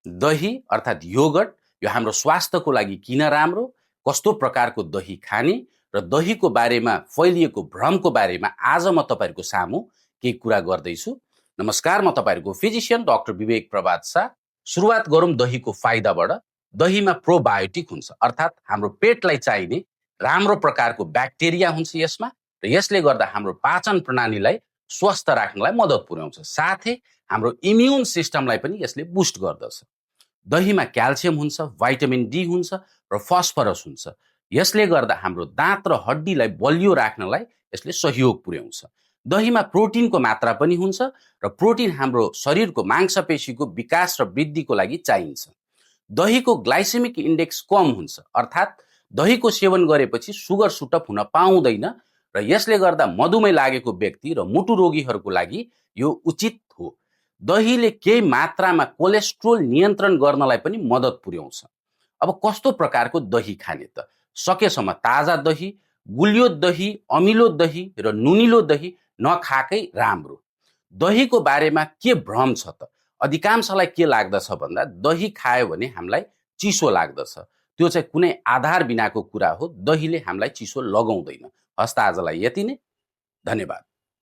दही अर्थात् योगर्ट यो हाम्रो स्वास्थ्यको लागि किन राम्रो, कस्तो प्रकारको दही खाने र दहीको बारेमा फैलिएको भ्रमको बारेमा आज म तपाईहरुको सामु केही कुरा गर्दैछु। नमस्कार, म तपाईहरुको फिजिशियन डाक्टर विवेक प्रभात शाह। सुरुवात गरौँ दहीको फाइदाबाट। दहीमा प्रोबायोटिक हुन्छ अर्थात् हाम्रो पेटलाई चाहिने राम्रो प्रकारको ब्याक्टेरिया हुन्छ यसमा र यसले गर्दा हाम्रो पाचन प्रणालीलाई स्वस्थ राख्नलाई मद्दत पुर्याउँछ। साथै हाम्रो इम्युन सिस्टमलाई पनि यसले बुस्ट गर्दछ। दहीमा क्याल्सियम हुन्छ, भाइटामिन डी हुन्छ र फस्फरस हुन्छ। यसले गर्दा हाम्रो दाँत र हड्डीलाई बलियो राख्नलाई यसले सहयोग पुर्याउँछ। दहीमा प्रोटिनको मात्रा पनि हुन्छ र प्रोटिन हाम्रो शरीरको मांसपेशीको विकास र वृद्धिको लागि चाहिन्छ। दहीको ग्लाइसेमिक इन्डेक्स कम हुन्छ अर्थात् दहीको सेवन गरेपछि सुगर सुटअप हुन पाउँदैन र यसले गर्दा मधुमेह लागेको व्यक्ति र मुटु रोगीहरूको लागि यो उचित हो। दहीले केही मात्रामा कोलेस्ट्रोल नियन्त्रण गर्नलाई पनि मद्दत पुर्याउँछ। अब कस्तो प्रकारको दही खाने त? सकेसम्म ताजा दही, गुलियो दही, अमिलो दही र नुनिलो दही नखाएकै राम्रो। दहीको बारेमा के भ्रम छ त? अधिकांशलाई के लाग्दछ भन्दा दही खायो भने हामीलाई चिसो लाग्दछ। त्यो चाहिँ कुनै आधार बिनाको कुरा हो। दहीले हामीलाई चिसो लगाउँदैन। हस्त आजलाई यति नै। धन्यवाद।